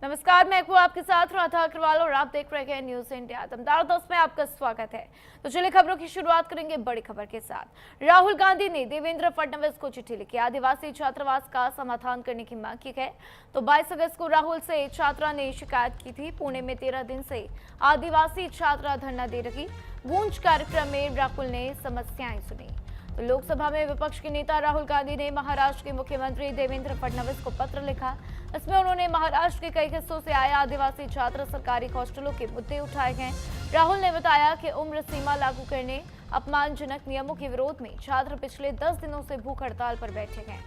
नमस्कार, मैं हूँ आपके साथ राधा अग्रवाल और आप देख रहे हैं न्यूज इंडिया। दमदार दोस्त में आपका स्वागत है। तो चलिए खबरों की शुरुआत करेंगे बड़ी खबर के साथ। राहुल गांधी ने देवेंद्र फडणवीस को चिट्ठी लिखी, आदिवासी छात्रावास का समाधान करने की मांग की है। तो 22 अगस्त को राहुल से छात्रा ने शिकायत की थी। पुणे में 13 दिन से आदिवासी छात्रा धरना दे रही। गूंज कार्यक्रम में राहुल ने समस्याएं सुनी। तो लोकसभा में विपक्ष के नेता राहुल गांधी ने महाराष्ट्र के मुख्यमंत्री देवेंद्र फडणवीस को पत्र लिखा। इसमें उन्होंने महाराष्ट्र के कई हिस्सों से आए आदिवासी छात्र सरकारी हॉस्टलों के मुद्दे उठाए हैं। राहुल ने बताया कि उम्र सीमा लागू करने अपमानजनक नियमों के विरोध में छात्र पिछले 10 दिनों से भूख हड़ताल पर बैठे हैं।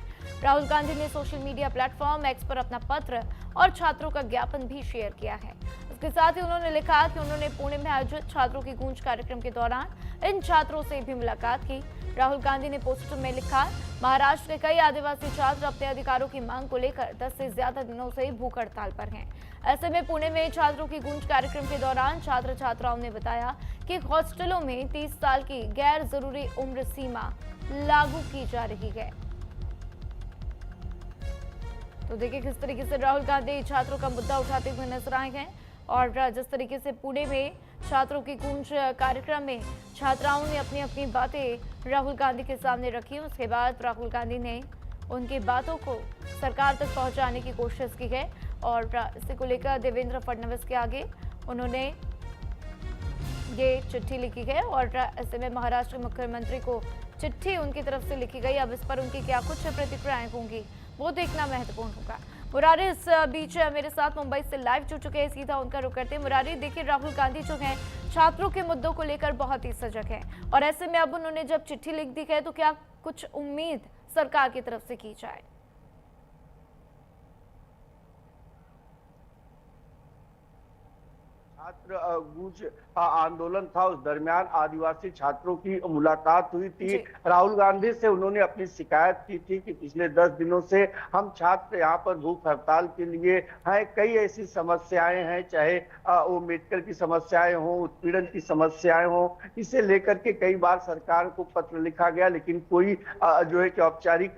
राहुल गांधी ने सोशल मीडिया प्लेटफॉर्म एक्स पर अपना पत्र और छात्रों का ज्ञापन भी शेयर किया है। इसके साथ ही उन्होंने लिखा कि उन्होंने पुणे में आयोजित छात्रों की गूंज कार्यक्रम के दौरान इन छात्रों से भी मुलाकात की। राहुल गांधी ने पोस्टर में लिखा, महाराष्ट्र के कई आदिवासी छात्र अपने अधिकारों की मांग को लेकर 10 से ज्यादा दिनों से भूख हड़ताल पर हैं। ऐसे में पुणे में छात्रों की गूंज कार्यक्रम के दौरान छात्र छात्राओं ने बताया कि हॉस्टलों में 30 साल की गैर जरूरी उम्र सीमा लागू की जा रही है। तो देखिए किस तरीके से राहुल गांधी छात्रों का मुद्दा उठाते हुए नजर आए हैं और जिस तरीके से पुणे में छात्रों की गूंज कार्यक्रम में छात्राओं ने अपनी अपनी बातें राहुल गांधी के सामने रखी। उसके बाद राहुल गांधी ने उनकी बातों को सरकार तक पहुंचाने की कोशिश की है और इसी को लेकर देवेंद्र फडणवीस के आगे उन्होंने ये चिट्ठी लिखी है और ऐसे में महाराष्ट्र के मुख्यमंत्री को चिट्ठी उनकी तरफ से लिखी गई। अब इस पर उनकी क्या कुछ प्रतिक्रियाएं होंगी वो देखना महत्वपूर्ण होगा। मुरारी इस बीच मेरे साथ मुंबई से लाइव जुड़ चुके हैं, सीधा उनका रुख करते हैं। मुरारी, देखिए राहुल गांधी जो हैं छात्रों के मुद्दों को लेकर बहुत ही सजग हैं और ऐसे में अब उन्होंने जब चिट्ठी लिख दी है तो क्या कुछ उम्मीद सरकार की तरफ से की जाए? छात्र गूंज आंदोलन था, उस दरमियान आदिवासी छात्रों की मुलाकात हुई थी। राहुल गांधी से उन्होंने अपनी शिकायत की थी कि पिछले 10 दिनों से हम छात्र यहाँ पर भूख हड़ताल के लिए हैं। कई ऐसी समस्याएं हैं, चाहे वो मेडिकल की समस्याएं हो, उत्पीड़न की समस्याएं हो, इसे लेकर के कई बार सरकार को पत्र लिखा गया, लेकिन कोई जो है कि औपचारिक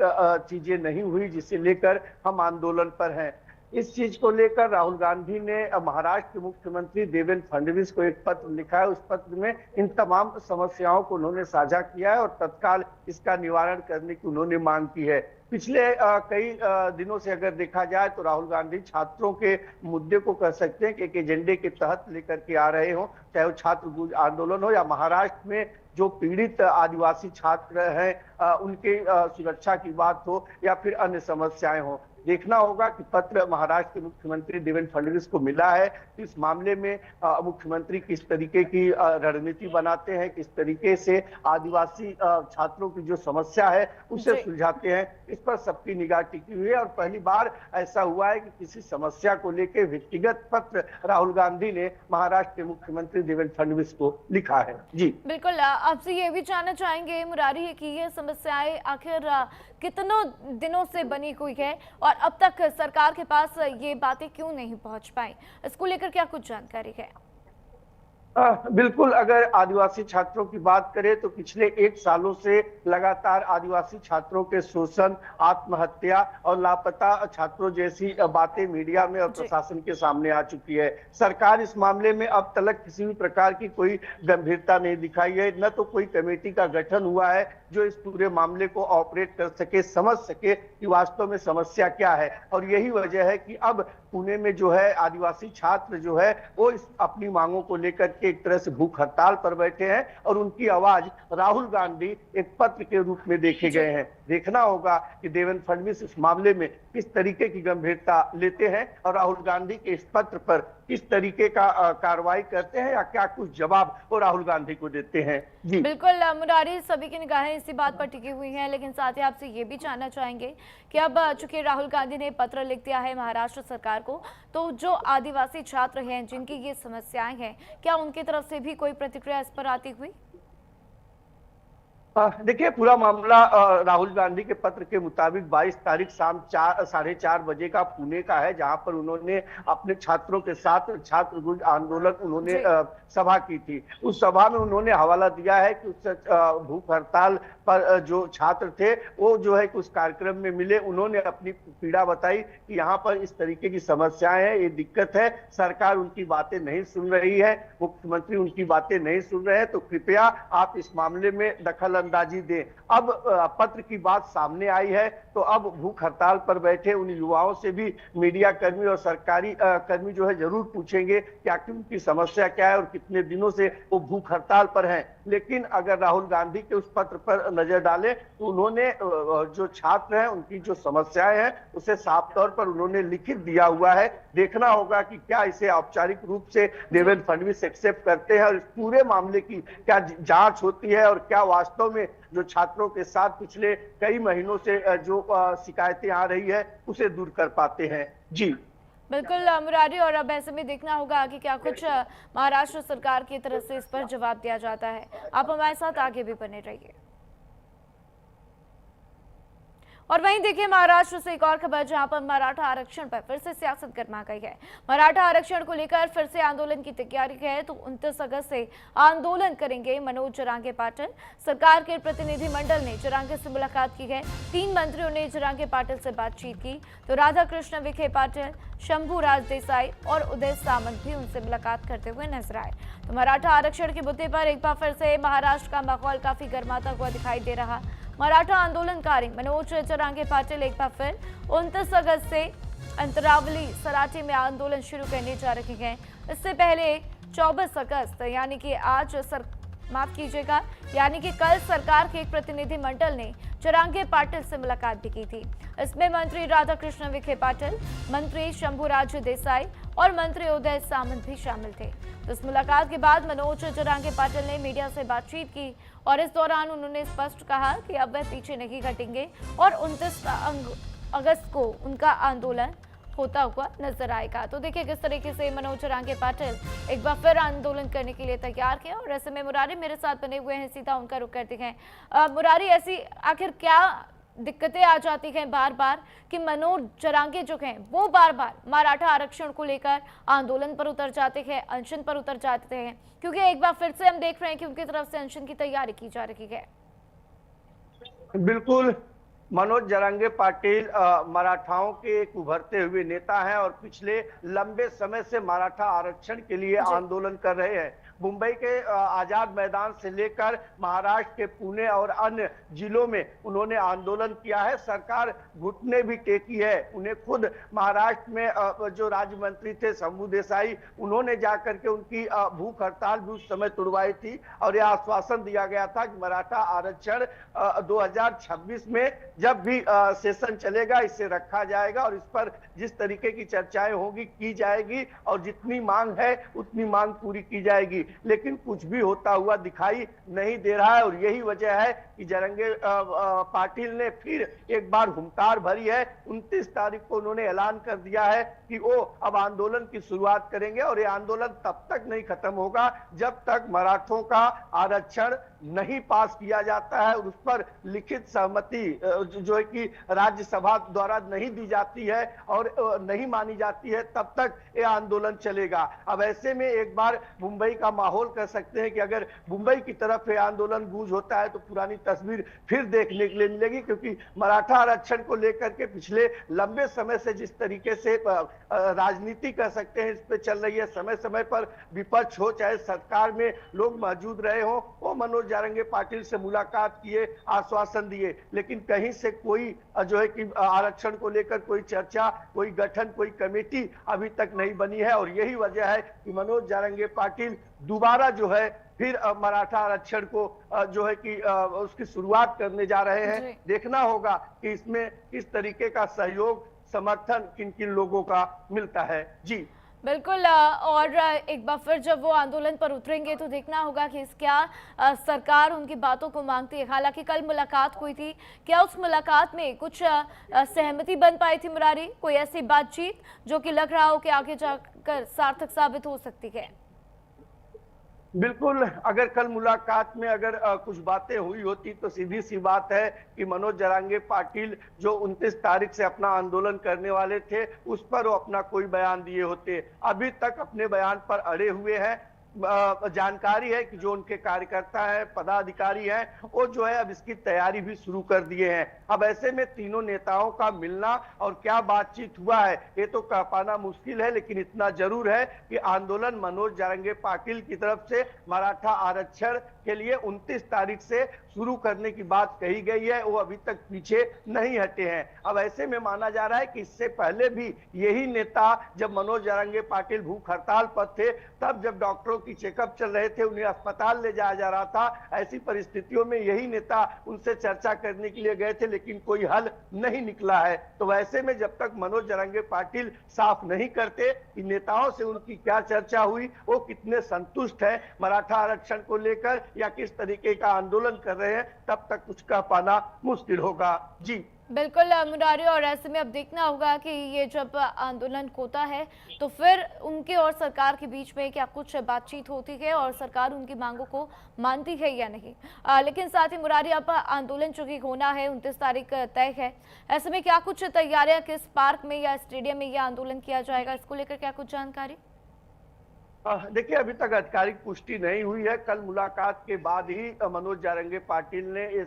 चीजें नहीं हुई, जिसे लेकर हम आंदोलन पर हैं। इस चीज को लेकर राहुल गांधी ने महाराष्ट्र के मुख्यमंत्री देवेंद्र फडणवीस को एक पत्र लिखा है। उस पत्र में इन तमाम समस्याओं को उन्होंने साझा किया है और तत्काल इसका निवारण करने की उन्होंने मांग की है। पिछले कई दिनों से अगर देखा जाए तो राहुल गांधी छात्रों के मुद्दे को कह सकते हैं कि एक एजेंडे के तहत लेकर के आ रहे हो, चाहे वो छात्र गूंज आंदोलन हो या महाराष्ट्र में जो पीड़ित आदिवासी छात्र हैं उनके सुरक्षा की बात हो या फिर अन्य समस्याएं हो। देखना होगा कि पत्र महाराष्ट्र के मुख्यमंत्री देवेंद्र फडणवीस को मिला है। इस मामले में मुख्यमंत्री किस तरीके की रणनीति बनाते हैं, किस तरीके से आदिवासी छात्रों की जो समस्या है उसे सुलझाते हैं, इस पर सबकी निगाह टिकी हुई है। और पहली बार ऐसा हुआ है कि किसी समस्या को लेकर व्यक्तिगत पत्र राहुल गांधी ने महाराष्ट्र के मुख्यमंत्री देवेंद्र फडणवीस को लिखा है। जी बिल्कुल, आपसे ये भी जानना चाहेंगे मुरारी कि ये समस्याएं आखिर कितनों दिनों से बनी हुई है और अब तक सरकार के पास ये बातें क्यों नहीं पहुंच पाई, इसको लेकर क्या कुछ जानकारी है? बिल्कुल, अगर आदिवासी छात्रों की बात करें तो पिछले 1 सालों से लगातार आदिवासी छात्रों के शोषण, आत्महत्या और लापता छात्रों जैसी बातें मीडिया में और प्रशासन के सामने आ चुकी है। सरकार इस मामले में अब तक किसी भी प्रकार की कोई गंभीरता नहीं दिखाई है, न तो कोई कमेटी का गठन हुआ है जो इस पूरे मामले को ऑपरेट कर सके, समझ सके कि वास्तव में समस्या क्या है। और यही वजह है कि अब पुणे में जो है आदिवासी छात्र जो है वो इस अपनी मांगों को लेकर के एक तरह से भूख हड़ताल पर बैठे हैं और उनकी आवाज राहुल गांधी एक पत्र के रूप में देखे गए हैं। देखना होगा कि देवेंद्र फडणवीस इस मामले में किस तरीके की गंभीरता लेते हैं और राहुल गांधी के इस पत्र पर किस तरीके का कार्रवाई करते हैं या क्या कुछ जवाब वो राहुल गांधी को देते हैं। जी बिल्कुल मुरारी, सभी की निगाहें इसी बात पर टिकी हुई हैं, लेकिन साथ ही आपसे ये भी जानना चाहेंगे कि अब चूंकि राहुल गांधी ने पत्र लिख दिया है महाराष्ट्र सरकार को, तो जो आदिवासी छात्र हैं जिनकी ये समस्याएं हैं, क्या उनकी तरफ से भी कोई प्रतिक्रिया इस पर आती हुई? देखिए, पूरा मामला राहुल गांधी के पत्र के मुताबिक 22 तारीख शाम 4-4:30 बजे का पुणे का है, जहां पर उन्होंने अपने छात्रों के साथ छात्र गूंज आंदोलन उन्होंने सभा की थी। उस सभा में उन्होंने हवाला दिया है कि उस भूख हड़ताल पर जो छात्र थे वो जो है उस कार्यक्रम में मिले, उन्होंने अपनी पीड़ा बताई कि यहाँ पर इस तरीके की समस्याएं हैं, ये दिक्कत है, सरकार उनकी बातें नहीं सुन रही है, मुख्यमंत्री उनकी बातें नहीं सुन रहे हैं, तो कृपया आप इस मामले में दखल अंदाजी दें। अब पत्र की बात सामने आई है तो अब भूख हड़ताल पर बैठे उन युवाओं से भी मीडिया कर्मी और सरकारी कर्मी जो है जरूर पूछेंगे कि आखिर उनकी समस्या क्या है और कितने दिनों से वो भूख हड़ताल पर हैं। लेकिन अगर राहुल गांधी के उस पत्र पर नजर डालें तो उन्होंने जो छात्र हैं उनकी जो समस्याएं हैं उसे साफ तौर पर उन्होंने लिखित दिया हुआ है। देखना होगा कि क्या इसे औपचारिक रूप से देवेंद्र फडणवीस एक्सेप्ट करते हैं और इस पूरे मामले की क्या जांच होती है और क्या वास्तव में जो छात्रों के साथ पिछले कई महीनों से जो शिकायतें आ रही है उसे दूर कर पाते हैं। जी बिल्कुल मुरारी, और अब ऐसे में देखना होगा कि क्या कुछ महाराष्ट्र सरकार की तरफ से इस पर जवाब दिया जाता है। आप हमारे साथ आगे भी बने रहिए। और वहीं देखिए महाराष्ट्र से एक और खबर, जहां पर मराठा आरक्षण पर फिर से सियासत गर्मा गई है। मराठा आरक्षण को लेकर फिर से आंदोलन की तैयारी है, तो 29 अगस्त से आंदोलन करेंगे मनोज जरांगे पाटिल। सरकार के प्रतिनिधिमंडल ने जरांगे से मुलाकात की है। 3 मंत्रियों ने जरांगे पाटिल से बातचीत की, तो राधाकृष्ण विखे पाटिल, शंभूराज देसाई और उदय सामंत भी उनसे मुलाकात करते हुए नजर आए। तो मराठा आरक्षण के मुद्दे पर एक बार फिर से महाराष्ट्र का माहौल काफी गर्माता हुआ दिखाई दे रहा। मराठा आंदोलनकारी मनोज जरांगे पाटिल एक बार फिर 29 अगस्त से अंतरावली सराठी में आंदोलन शुरू करने जा रहे हैं। इससे पहले 24 अगस्त यानी कि यानी कि कल सरकार के एक प्रतिनिधिमंडल ने जरांगे पाटिल से मुलाकात भी की थी। इसमें मंत्री राधाकृष्ण विखे पाटिल, मंत्री शंभूराज देसाई और मंत्री उदय सामंत भी शामिल थे। तो इस मुलाकात के बाद मनोज जरांगे पाटिल ने मीडिया से बातचीत की और इस दौरान उन्होंने स्पष्ट कहा कि अब वह पीछे नहीं हटेंगे और 29 अगस्त को उनका आंदोलन होता हुआ नजर आएगा। तो देखिए किस तरीके से मनोज जरांगे पाटिल एक बार फिर आंदोलन करने के लिए तैयार किया। और ऐसे में मुरारी मेरे साथ बने हुए हैं, सीधा उनका रुख करते हैं। मुरारी, ऐसी आखिर क्या दिक्कतें आ जाती हैं बार बार कि मनोज जरांगे जो हैं वो बार बार मराठा आरक्षण को लेकर आंदोलन पर उतर जाते हैं, अनशन पर उतर जाते हैं, क्योंकि एक बार फिर से हम देख रहे हैं कि उनकी तरफ से अनशन की तैयारी की जा रही है। बिल्कुल, मनोज जरांगे पाटिल मराठाओं के एक उभरते हुए नेता हैं और पिछले लंबे समय से मराठा आरक्षण के लिए आंदोलन कर रहे हैं। मुंबई के आजाद मैदान से लेकर महाराष्ट्र के पुणे और अन्य जिलों में उन्होंने आंदोलन किया है। सरकार घुटने भी टेकी है। उन्हें खुद महाराष्ट्र में जो राज्य मंत्री थे शंभू देसाई, उन्होंने जाकर के उनकी भूख हड़ताल भी उस समय तुड़वाई थी और यह आश्वासन दिया गया था कि मराठा आरक्षण 2026 में जब भी सेशन चलेगा इसे रखा जाएगा और इस पर जिस तरीके की चर्चाएं होगी की जाएगी और जितनी मांग है उतनी मांग पूरी की जाएगी। लेकिन कुछ भी होता हुआ दिखाई नहीं दे रहा है और यही वजह है कि जरांगे पाटिल ने फिर एक बार हुंकार भरी है। 29 तारीख को उन्होंने ऐलान कर दिया है कि वो अब आंदोलन की शुरुआत करेंगे और ये आंदोलन तब तक नहीं खत्म होगा जब तक मराठों का आरक्षण नहीं पास किया जाता है और उस पर लिखित सहमति जो है कि राज्यसभा द्वारा नहीं दी जाती है और नहीं मानी जाती है, तब तक ये आंदोलन चलेगा। अब ऐसे में एक बार मुंबई का माहौल कह सकते हैं कि अगर मुंबई की तरफ ये आंदोलन गूंज होता है तो पुरानी तस्वीर फिर देखने के लिए मिलेगी, क्योंकि मराठा आरक्षण को लेकर के पिछले लंबे समय से जिस तरीके से राजनीति कह सकते हैं इस पे चल रही है, समय समय पर विपक्ष हो चाहे सरकार में लोग मौजूद रहे हो, वो मनोज जरांगे पाटिल से मुलाकात किए, आश्वासन दिए, लेकिन कहीं से कोई जो है कि आरक्षण को लेकर कोई चर्चा, कोई गठन, कोई कमेटी अभी तक नहीं बनी है। और यही वजह है कि मनोज जरांगे पाटिल दोबारा जो है फिर मराठा आरक्षण को जो है कि उसकी शुरुआत करने जा रहे हैं। देखना होगा कि इसमें किस तरीके का सहयोग, समर्थन किन किन लोगों का मिलता है। जी बिल्कुल, और एक बार फिर जब वो आंदोलन पर उतरेंगे तो देखना होगा कि क्या सरकार उनकी बातों को मांगती है। हालांकि कल मुलाकात हुई थी, क्या उस मुलाकात में कुछ सहमति बन पाई थी मुरारी? कोई ऐसी बातचीत जो कि लग रहा हो कि आगे जाकर सार्थक साबित हो सकती है? बिल्कुल, अगर कल मुलाकात में अगर कुछ बातें हुई होती तो सीधी सी बात है कि मनोज जरांगे पाटिल जो 29 तारीख से अपना आंदोलन करने वाले थे उस पर वो अपना कोई बयान दिए होते। अभी तक अपने बयान पर अड़े हुए हैं। जानकारी है कि जो उनके कार्यकर्ता है, पदाधिकारी हैं, वो जो है अब इसकी तैयारी भी शुरू कर दिए हैं। अब ऐसे में तीनों नेताओं का मिलना और क्या बातचीत हुआ है ये तो कह पाना मुश्किल है, लेकिन इतना जरूर है कि आंदोलन मनोज जारंगे पाटिल की तरफ से मराठा आरक्षण के लिए 29 तारीख से शुरू करने की बात कही गई है। वो अभी तक पीछे नहीं हटे हैं। अब ऐसे में माना जा रहा है कि इससे पहले भी यही नेता, जब मनोज जारंगे पाटिल भूख हड़ताल पर थे, तब जब डॉक्टरों की चेकअप चल रहे थे, उन्हें अस्पताल ले जाया जा रहा था, ऐसी परिस्थितियों में यही नेता उनसे चर्चा करने के लिए गए थे, लेकिन कोई हल नहीं निकला है। तो वैसे में जब तक मनोज जारंगे पाटिल साफ नहीं करते कि नेताओं से उनकी क्या चर्चा हुई, वो कितने संतुष्ट है मराठा आरक्षण को लेकर या किस तरीके का आंदोलन कर रहे हैं, तब तक कुछ कह पाना मुश्किल होगा। जी बिल्कुल मुरारी, और ऐसे में अब देखना होगा कि ये जब आंदोलन होता है तो फिर उनके और सरकार के बीच में क्या कुछ बातचीत होती है और सरकार उनकी मांगों को मानती है या नहीं। लेकिन साथ ही मुरारी, अब आंदोलन चूंकि होना है 29 तारीख तय है, ऐसे में क्या कुछ तैयारियां, किस पार्क में या स्टेडियम में यह आंदोलन किया जाएगा, इसको लेकर क्या कुछ जानकारी? देखिए, अभी तक आधिकारिक पुष्टि नहीं हुई है। कल मुलाकात के बाद ही मनोज जारंगे पाटिल ने ये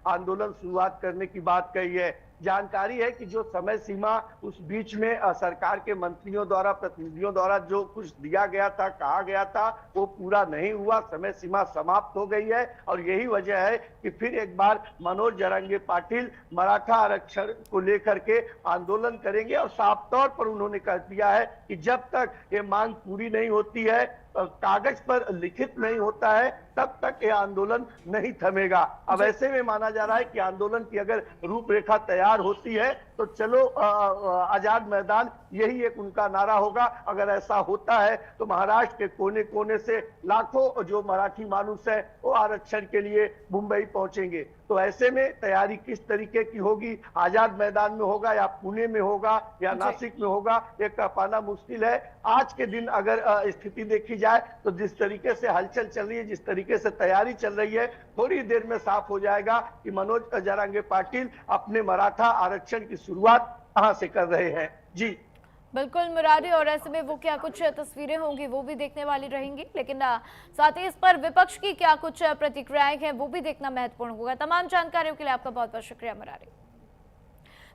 आंदोलन शुरुआत करने की बात कही है। जानकारी है कि जो समय सीमा उस बीच में सरकार के मंत्रियों द्वारा, प्रतिनिधियों द्वारा जो कुछ दिया गया था, कहा गया था, वो पूरा नहीं हुआ, समय सीमा समाप्त हो गई है। और यही वजह है कि फिर एक बार मनोज जारंगे पाटिल मराठा आरक्षण को लेकर के आंदोलन करेंगे। और साफ तौर पर उन्होंने कह दिया है कि जब तक ये मांग पूरी नहीं होती है, कागज पर लिखित नहीं होता है, तब तक ये आंदोलन नहीं थमेगा। अब ऐसे में माना जा रहा है कि आंदोलन की अगर रूपरेखा तैयार होती है तो चलो आजाद मैदान, यही एक उनका नारा होगा। अगर ऐसा होता है तो महाराष्ट्र के कोने कोने से लाखों जो मराठी मानुस है वो आरक्षण के लिए मुंबई पहुंचेंगे। तो ऐसे में तैयारी किस तरीके की होगी, आजाद मैदान में होगा या पुणे में होगा या नासिक में होगा, ये कह पाना मुश्किल है। आज के दिन अगर स्थिति देखी जाए तो जिस तरीके से हलचल चल रही है, जिस तरीके से तैयारी चल रही है, थोड़ी देर में साफ हो जाएगा कि मनोज जारंगे पाटिल अपने मराठा आरक्षण की शुरुआत कहां से कर रहे हैं। जी बिल्कुल मुरारी, और ऐसे में वो क्या कुछ तस्वीरें होंगी वो भी देखने वाली रहेंगी, लेकिन साथ ही इस पर विपक्ष की क्या कुछ प्रतिक्रियाएं हैं वो भी देखना महत्वपूर्ण होगा। तमाम जानकारियों के लिए आपका बहुत बहुत शुक्रिया मुरारी।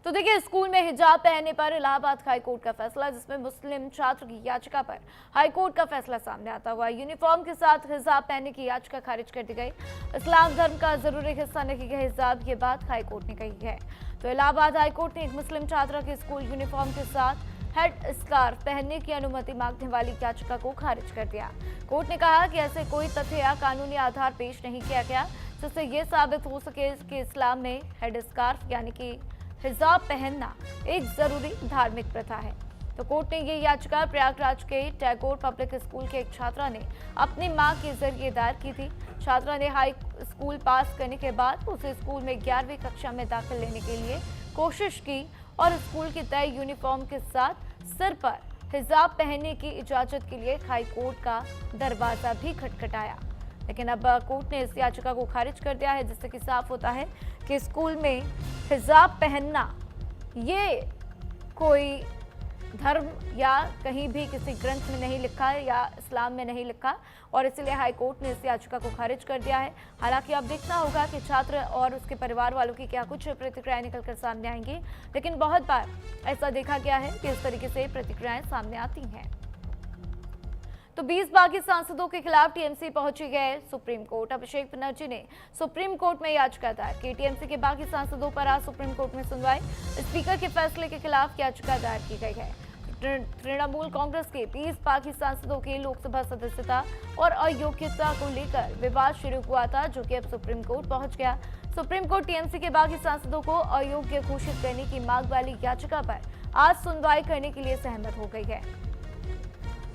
तो देखिए, स्कूल में हिजाब पहनने पर इलाहाबाद हाईकोर्ट का फैसला, जिसमें मुस्लिम छात्र की याचिका पर हाईकोर्ट का फैसला सामने आता हुआ यूनिफॉर्म के साथ हिजाब पहनने की याचिका खारिज कर दी गई। इस्लाम धर्म का जरूरी हिस्सा नहीं है हिजाब, ये बात हाईकोर्ट ने कही है। तो इलाहाबाद हाईकोर्ट ने एक मुस्लिम छात्रा की स्कूल यूनिफॉर्म के साथ हेड स्कार्फ पहनने की अनुमति मांगने वाली याचिका को खारिज कर दिया। कोर्ट ने कहा कि ऐसे कोई तथ्य या कानूनी आधार पेश नहीं किया गया जिससे ये साबित हो सके कि इस्लाम में हेड स्कार्फ यानी कि हिजाब पहनना एक जरूरी धार्मिक प्रथा है। तो कोर्ट ने ये याचिका प्रयागराज के टैगोर पब्लिक स्कूल के एक छात्रा ने अपनी मां के जरिए दायर की थी। छात्रा ने हाई स्कूल पास करने के बाद उसे स्कूल में 11वीं कक्षा में दाखिल लेने के लिए कोशिश की और स्कूल की तय यूनिफॉर्म के साथ सिर पर हिजाब पहनने की इजाजत के लिए हाई कोर्ट का दरवाजा भी खटखटाया, लेकिन अब कोर्ट ने इस याचिका को खारिज कर दिया है, जिससे कि साफ होता है कि स्कूल में हिजाब पहनना ये कोई धर्म या कहीं भी किसी ग्रंथ में नहीं लिखा है या इस्लाम में नहीं लिखा, और इसलिए हाई कोर्ट ने इस याचिका को खारिज कर दिया है। हालांकि अब देखना होगा कि छात्र और उसके परिवार वालों की क्या कुछ प्रतिक्रियाएं निकलकर सामने आएंगी, लेकिन बहुत बार ऐसा देखा गया है कि इस तरीके से प्रतिक्रियाएं सामने आती हैं। तो 20 बागी सांसदों के खिलाफ टीएमसी पहुंची गए सुप्रीम कोर्ट। अभिषेक बनर्जी ने सुप्रीम कोर्ट में याचिका दायर की। टीएमसी के बागी सांसदों पर आज सुप्रीम कोर्ट में सुनवाई। स्पीकर के फैसले के खिलाफ याचिका दायर की गई है। तृणमूल कांग्रेस के 20 बागी सांसदों की लोकसभा सदस्यता और अयोग्यता को लेकर विवाद शुरू हुआ था, जो कि अब सुप्रीम कोर्ट पहुंच गया। सुप्रीम कोर्ट टीएमसी के बागी सांसदों को अयोग्य घोषित करने की मांग वाली याचिका पर आज सुनवाई करने के लिए सहमत हो गई है।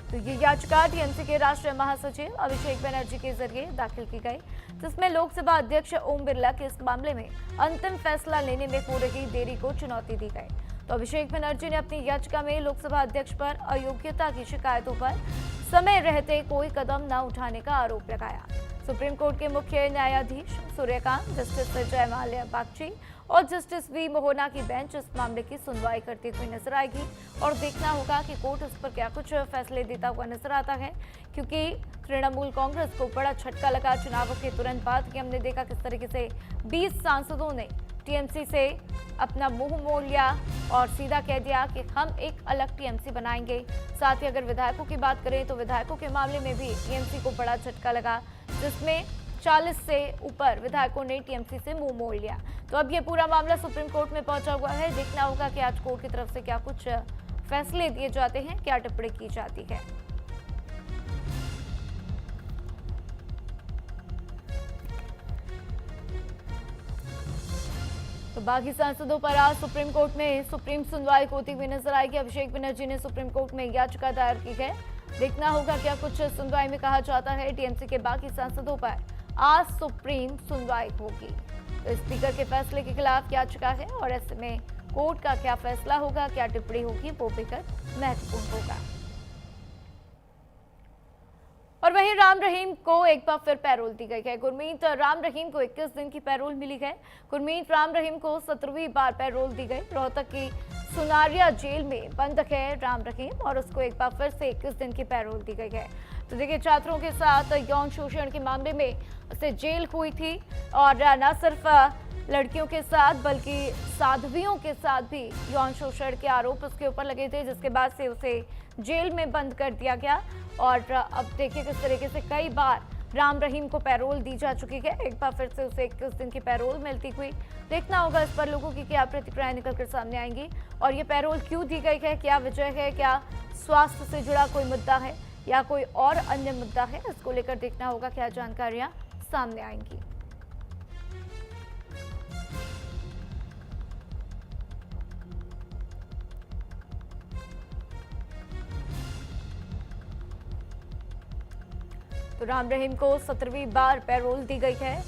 तो ये याचिका टीएमसी के राष्ट्रीय महासचिव अभिषेक बनर्जी के जरिए दाखिल की गई, जिसमें लोकसभा अध्यक्ष ओम बिरला के इस मामले में अंतिम फैसला लेने में हो रही देरी को चुनौती दी गई। तो अभिषेक बनर्जी ने अपनी याचिका में लोकसभा अध्यक्ष पर अयोग्यता की शिकायतों पर समय रहते कोई कदम न उठाने का आरोप लगाया। सुप्रीम कोर्ट के मुख्य न्यायाधीश सूर्यकांत, जस्टिस जयमाल्या बागची और जस्टिस वी मोहना की बेंच इस मामले की सुनवाई करती हुई नजर आएगी और देखना होगा कि कोर्ट इस पर क्या कुछ फैसले देता हुआ नजर आता है, क्योंकि तृणमूल कांग्रेस को बड़ा झटका लगा चुनावों के तुरंत बाद कि हमने देखा किस तरीके से 20 सांसदों ने टीएमसी से अपना मुंह मोड़ लिया और सीधा कह दिया कि हम एक अलग टीएमसी बनाएंगे। साथ ही अगर विधायकों की बात करें तो विधायकों के मामले में भी टीएमसी को बड़ा झटका लगा, जिसमें 40 से ऊपर विधायकों ने टीएमसी से मुंह मोड़ लिया। तो अब ये पूरा मामला सुप्रीम कोर्ट में पहुंचा हुआ है। देखना होगा कि आज कोर्ट की तरफ से क्या कुछ फैसले दिए जाते हैं, क्या टिप्पणी की जाती है। तो बाकी सांसदों पर आज सुप्रीम कोर्ट में सुप्रीम सुनवाई होती हुई नजर आएगी। अभिषेक बनर्जी ने सुप्रीम कोर्ट में याचिका दायर की है। देखना होगा क्या कुछ सुनवाई में कहा जाता है। टीएमसी के बाकी सांसदों पर आज सुप्रीम सुनवाई होगी। तो स्पीकर के फैसले के खिलाफ याचिका है और ऐसे में कोर्ट का क्या फैसला होगा, क्या टिप्पणी होगी, वो बेहद महत्वपूर्ण होगा। और वहीं राम रहीम को एक बार फिर पैरोल दी गई है। गुरमीत राम रहीम को 21 दिन की पैरोल मिली है। गुरमीत राम रहीम को 17वीं बार पैरोल दी गई। रोहतक की सुनारिया जेल में बंद है राम रहीम और उसको एक बार फिर से 21 दिन की पैरोल दी गई है। तो देखिए, छात्रों के साथ यौन शोषण के मामले में उसे जेल हुई थी और न सिर्फ लड़कियों के साथ बल्कि साध्वियों के साथ भी यौन शोषण के आरोप उसके ऊपर लगे थे, जिसके बाद से उसे जेल में बंद कर दिया गया। और अब देखिए किस तरीके से कई बार राम रहीम को पैरोल दी जा चुकी है। एक बार फिर से उसे 21 दिन की पैरोल मिलती हुई देखना होगा इस पर लोगों की क्या प्रतिक्रियाएं निकलकर सामने आएंगी और ये पैरोल क्यों दी गई है, क्या वजह है, क्या स्वास्थ्य से जुड़ा कोई मुद्दा है या कोई और अन्य मुद्दा है, इसको लेकर देखना होगा क्या जानकारियां सामने आएंगी। तो राम रहीम को 17वीं बार पैरोल दी गई है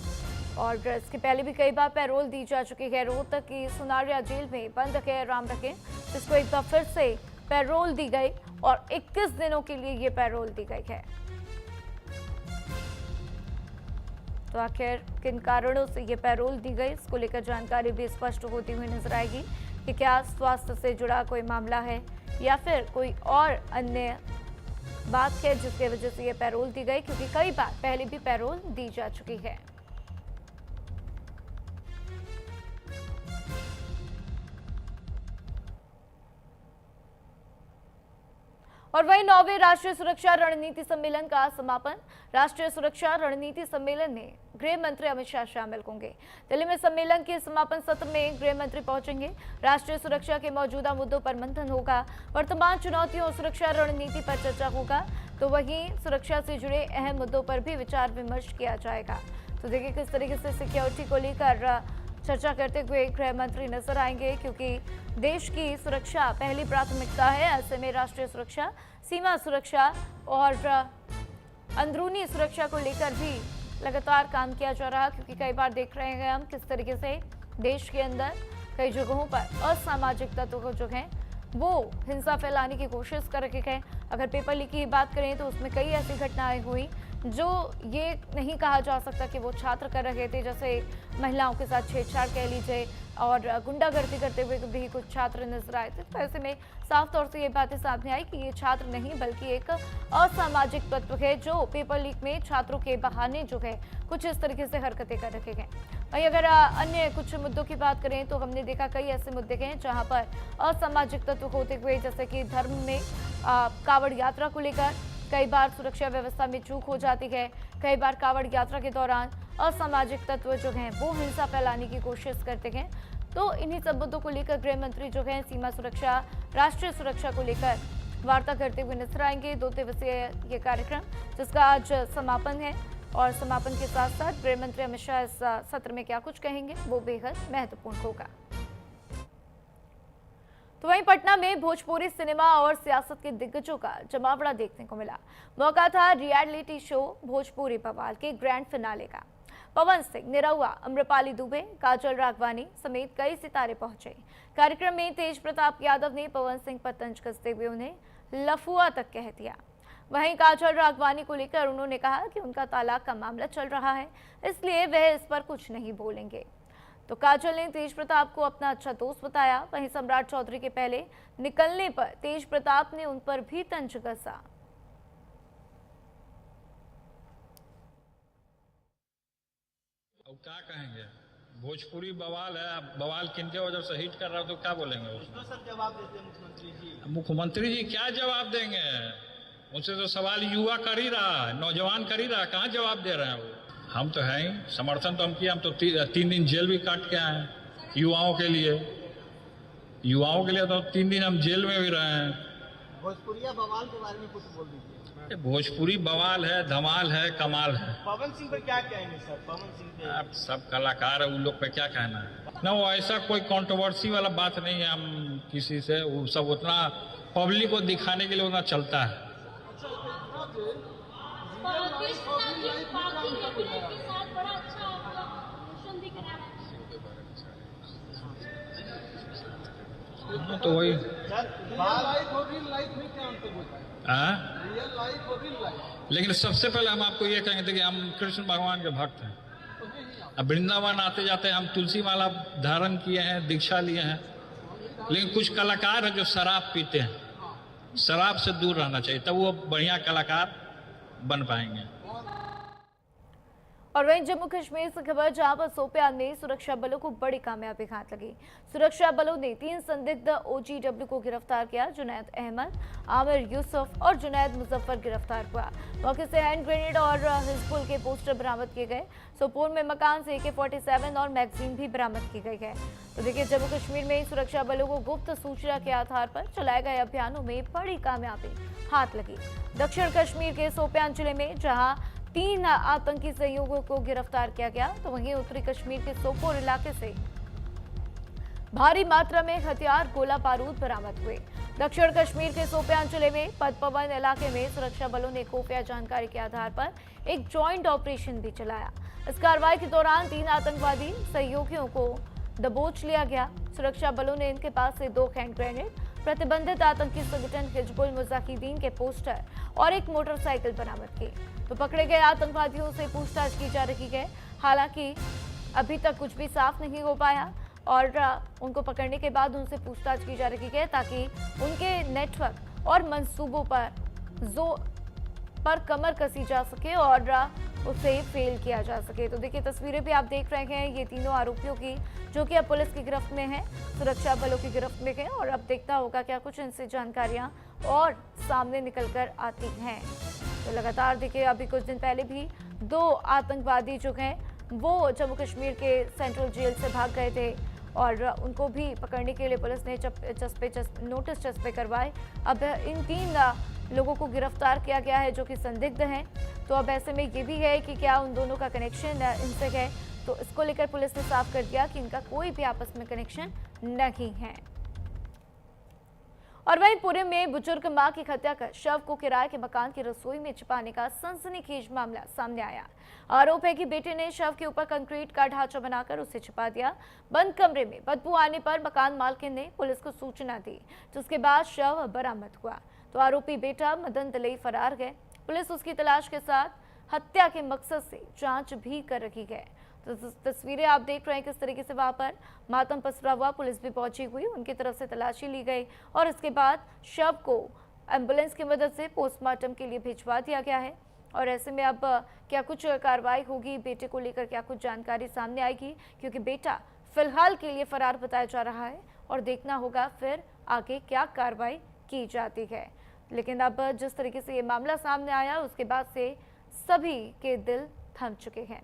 और इसके पहले भी कई बार पैरोल दी जा चुकी है। रोहतक की सुनारिया जेल में बंद है राम रहीम, जिसको एक बार फिर से पैरोल दी गई और 21 दिनों के लिए ये पैरोल दी गई है। तो आखिर किन कारणों से ये पैरोल दी गई, इसको लेकर जानकारी भी स्पष्ट होती हुई नजर आएगी कि क्या स्वास्थ्य से जुड़ा कोई मामला है या फिर कोई और अन्य बात है जिसकी वजह से ये पैरोल दी गई, क्योंकि कई बार पहले भी पैरोल दी जा चुकी है। और वहीं 9वें राष्ट्रीय सुरक्षा रणनीति सम्मेलन का समापन। राष्ट्रीय सुरक्षा रणनीति सम्मेलन में गृह मंत्री अमित शाह शामिल होंगे। दिल्ली में सम्मेलन के समापन सत्र में गृह मंत्री पहुंचेंगे। राष्ट्रीय सुरक्षा के मौजूदा मुद्दों पर मंथन होगा। वर्तमान चुनौतियों और सुरक्षा रणनीति पर चर्चा होगा। तो वहीं सुरक्षा से जुड़े अहम मुद्दों पर भी विचार विमर्श किया जाएगा। तो देखिए किस तरीके से सिक्योरिटी को लेकर चर्चा करते हुए गृह मंत्री नजर आएंगे, क्योंकि देश की सुरक्षा पहली प्राथमिकता है। ऐसे में राष्ट्रीय सुरक्षा, सीमा सुरक्षा और अंदरूनी सुरक्षा को लेकर भी लगातार काम किया जा रहा है, क्योंकि कई बार देख रहे हैं हम किस तरीके से देश के अंदर कई जगहों पर असामाजिक तत्वों को जो है वो हिंसा फैलाने की कोशिश कर रहे हैं। अगर पेपर लीक की बात करें तो उसमें कई ऐसी घटनाएं हुई जो ये नहीं कहा जा सकता कि वो छात्र कर रहे थे, जैसे महिलाओं के साथ छेड़छाड़ कह लीजिए और गुंडागर्दी करते हुए भी कुछ छात्र नजर आए थे। तो ऐसे में साफ तौर से ये बातें सामने आई कि ये छात्र नहीं बल्कि एक असामाजिक तत्व है जो पेपर लीक में छात्रों के बहाने जो है कुछ इस तरीके से हरकतें कर रखे हैं। वहीं अगर अन्य कुछ मुद्दों की बात करें तो हमने देखा कई ऐसे मुद्दे हैं जहां पर असामाजिक तत्व होते हुए, जैसे कि धर्म में कावड़ यात्रा को लेकर कई बार सुरक्षा व्यवस्था में चूक हो जाती है। कई बार कावड़ यात्रा के दौरान असामाजिक तत्व जो हैं वो हिंसा फैलाने की कोशिश करते हैं। तो इन्हीं सब मुद्दों को लेकर गृह मंत्री जो है सीमा सुरक्षा, राष्ट्रीय सुरक्षा को लेकर वार्ता करते हुए नजर आएंगे। 2 दिवसीय ये कार्यक्रम जिसका आज समापन है और समापन के साथ साथ गृह मंत्री अमित शाह इस सत्र में क्या कुछ कहेंगे वो बेहद महत्वपूर्ण होगा। तो वहीं पटना में भोजपुरी सिनेमा और सियासत के दिग्गजों का जमावड़ा देखने को मिला। मौका था रियलिटी शो भोजपुरी बवाल के ग्रैंड फिनाले का। पवन सिंह, निरहुआ, अम्रपाली दुबे, काजल राघवानी समेत कई सितारे पहुंचे। कार्यक्रम में तेज प्रताप यादव ने पवन सिंह पर तंज कसते हुए उन्हें लफुआ तक कह दिया। वहीं काजल राघवानी को लेकर उन्होंने कहा कि उनका तलाक का मामला चल रहा है, इसलिए वह इस पर कुछ नहीं बोलेंगे। तो काजल ने तेज प्रताप को अपना अच्छा दोस्त बताया। वहीं सम्राट चौधरी के पहले निकलने पर तेज प्रताप ने उन पर भी तंज कसा। अब क्या कहेंगे, भोजपुरी बवाल है। अब बवाल किनके वजह से हिट कर रहा हो तो क्या बोलेंगे उसमें? सब जवाब देते हैं मुख्यमंत्री जी। मुख्यमंत्री जी क्या जवाब देंगे? उनसे तो सवाल युवा कर ही रहा है, नौजवान कर ही रहा है, कहाँ जवाब दे रहे हैं वो? हम तो हैं ही, समर्थन तो हम किए। हम तो 3 दिन जेल भी काट के आए हैं युवाओं के लिए। युवाओं के लिए तो 3 दिन हम जेल में भी रहे हैं। भोजपुरिया बवाल के बारे में कुछ बोल दीजिए। ये भोजपुरी बवाल है, धमाल है, कमाल है। पवन सिंह पर क्या कहेंगे सर? पवन सिंह पे अब सब कलाकार है, उन लोग पे क्या कहना है ना। वो ऐसा कोई कंट्रोवर्सी वाला बात नहीं है। हम किसी से वो सब उतना पब्लिक को दिखाने के लिए उतना चलता है। तो वही लेकिन सबसे पहले हम आपको ये कहेंगे कि हम कृष्ण भगवान के भक्त हैं। अब वृंदावन आते जाते हम तुलसी माला धारण किए हैं, दीक्षा लिए हैं। लेकिन कुछ कलाकार हैं जो शराब पीते हैं। शराब से दूर रहना चाहिए, तब वो बढ़िया कलाकार बन पाएंगे। और वहीं जम्मू कश्मीर से खबर, जहां पर शोपियान में सुरक्षा बलों को बड़ी कामयाबी हाथ लगी। सुरक्षा बलों ने 3 संदिग्ध OGW को गिरफ्तार किया। जुनैद अहमद, आमिर यूसुफ और जुनैद मुजफ्फर गिरफ्तार हुआ। मौके से हैंड ग्रेनेड और हिजबुल के पोस्टर बरामद किए गए। सोपोर में मकान से AK-47 और मैगजीन भी बरामद की गई है। तो देखिए, जम्मू कश्मीर में सुरक्षा बलों को गुप्त सूचना के आधार पर चलाए गए अभियानों में बड़ी कामयाबी हाथ लगी। दक्षिण कश्मीर के शोपियान जिले में जहाँ 3 आतंकी सहयोगियों को गिरफ्तार किया गया, तो वहीं उत्तरी कश्मीर के सोपोर इलाके से भारी मात्रा में हथियार, गोला बारूद बरामद हुए। दक्षिण कश्मीर के शोपियान जिले में पदपवन इलाके में सुरक्षा बलों ने खुफिया जानकारी के आधार पर एक जॉइंट ऑपरेशन भी चलाया। इस कार्रवाई के दौरान 3 आतंकवादी सहयोगियों को दबोच लिया गया। सुरक्षा बलों ने इनके पास से 2 हैंड ग्रेनेड, प्रतिबंधित आतंकी संगठन हिजबुल मुजाहिदीन के पोस्टर और एक मोटरसाइकिल बरामद की। तो पकड़े गए आतंकवादियों से पूछताछ की जा रही है। हालांकि अभी तक कुछ भी साफ नहीं हो पाया और उनको पकड़ने के बाद उनसे पूछताछ की जा रही है ताकि उनके नेटवर्क और मंसूबों पर कमर कसी जा सके और उसे फेल किया जा सके। तो देखिए, तस्वीरें भी आप देख रहे हैं ये तीनों आरोपियों की, जो कि अब पुलिस की गिरफ्त में है, सुरक्षा बलों की गिरफ्त में है। और अब देखना होगा क्या कुछ इनसे जानकारियां और सामने निकलकर आती हैं। तो लगातार देखिए, अभी कुछ दिन पहले भी 2 आतंकवादी जो हैं वो जम्मू कश्मीर के सेंट्रल जेल से भाग गए थे और उनको भी पकड़ने के लिए पुलिस ने नोटिस चस्पे करवाए। अब इन 3 लोगों को गिरफ्तार किया गया है जो कि संदिग्ध हैं। तो अब ऐसे में ये भी है कि क्या उन दोनों का कनेक्शन इनसे है, तो इसको लेकर पुलिस ने साफ कर दिया कि इनका कोई भी आपस में कनेक्शन नहीं है। और वहीं पुणे में बुजुर्ग मां की हत्या कर शव को किराए के मकान की रसोई में छिपाने का सनसनीखेज मामला सामने आया। आरोप है कि बेटे ने शव के ऊपर कंक्रीट का ढांचा बनाकर उसे छिपा दिया। बंद कमरे में बदबू आने पर मकान मालकिन ने पुलिस को सूचना दी, जिसके बाद शव बरामद हुआ। तो आरोपी बेटा मदन दलई फरार गए। पुलिस उसकी तलाश के साथ हत्या के मकसद से जांच भी कर रही है। तो तस्वीरें आप देख रहे हैं किस तरीके से वहां पर मातम पसरा हुआ। पुलिस भी पहुंची हुई, उनकी तरफ से तलाशी ली गई और इसके बाद शव को एम्बुलेंस की मदद से पोस्टमार्टम के लिए भिजवा दिया गया है। और ऐसे में अब क्या कुछ कार्रवाई होगी, बेटे को लेकर क्या कुछ जानकारी सामने आएगी, क्योंकि बेटा फिलहाल के लिए फरार बताया जा रहा है और देखना होगा फिर आगे क्या कार्रवाई की जाती है। लेकिन अब जिस तरीके से ये मामला सामने आया उसके बाद से सभी के दिल थम चुके हैं।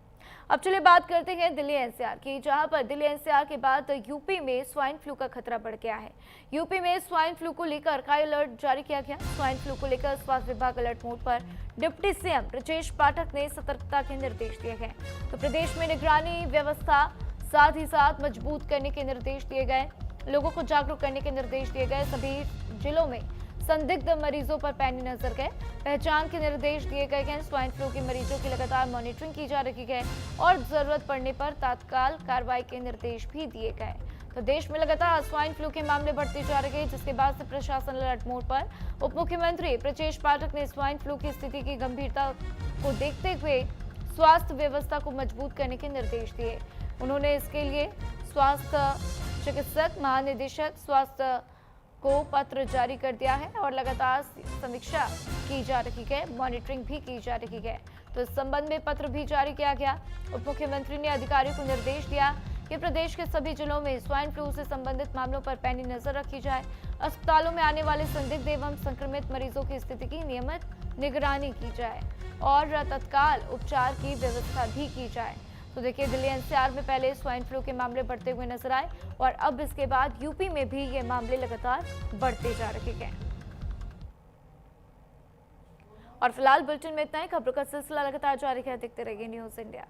अब चलिए बात करते हैं दिल्ली एनसीआर की, जहां पर दिल्ली एनसीआर के बाद यूपी में स्वाइन फ्लू का खतरा बढ़ गया है। यूपी में स्वाइन फ्लू को लेकर हाई अलर्ट जारी किया गया। स्वाइन फ्लू को लेकर स्वास्थ्य विभाग अलर्ट मोड पर। डिप्टी सीएम ब्रजेश पाठक ने सतर्कता के निर्देश दिए हैं। तो प्रदेश में निगरानी व्यवस्था साथ ही साथ मजबूत करने के निर्देश दिए गए। लोगों को जागरूक करने के निर्देश दिए गए। सभी जिलों में संदिग्ध मरीजों पर पैनी नजर गए, पहचान के निर्देश दिए गए हैं। स्वाइन फ्लू के मरीजों की लगातार मॉनिटरिंग की जा रही है और जरूरत पड़ने पर तत्काल कार्रवाई के निर्देश भी दिए गए। तो देश में लगातार स्वाइन फ्लू के मामले बढ़ते जा रहे हैं, जिसके बाद से प्रशासन अलर्ट मोड पर। उप मुख्यमंत्री ब्रजेश पाठक ने स्वाइन फ्लू की स्थिति की गंभीरता को देखते हुए स्वास्थ्य व्यवस्था को मजबूत करने के निर्देश दिए। उन्होंने इसके लिए स्वास्थ्य चिकित्सक महानिदेशक स्वास्थ्य को पत्र जारी कर दिया है और लगातार समीक्षा की जा रही है, मॉनिटरिंग भी की जा रही है। तो इस संबंध में पत्र भी जारी किया गया। उप मुख्यमंत्री ने अधिकारियों को निर्देश दिया कि प्रदेश के सभी जिलों में स्वाइन फ्लू से संबंधित मामलों पर पैनी नजर रखी जाए। अस्पतालों में आने वाले संदिग्ध एवं संक्रमित मरीजों की स्थिति की नियमित निगरानी की जाए और तत्काल उपचार की व्यवस्था भी की जाए। तो देखिए, दिल्ली एनसीआर में पहले स्वाइन फ्लू के मामले बढ़ते हुए नजर आए और अब इसके बाद यूपी में भी ये मामले लगातार बढ़ते जा रहे हैं। और फिलहाल बुलेटिन में इतना ही। खबरों का सिलसिला लगातार जारी है, देखते रहिए न्यूज़ इंडिया।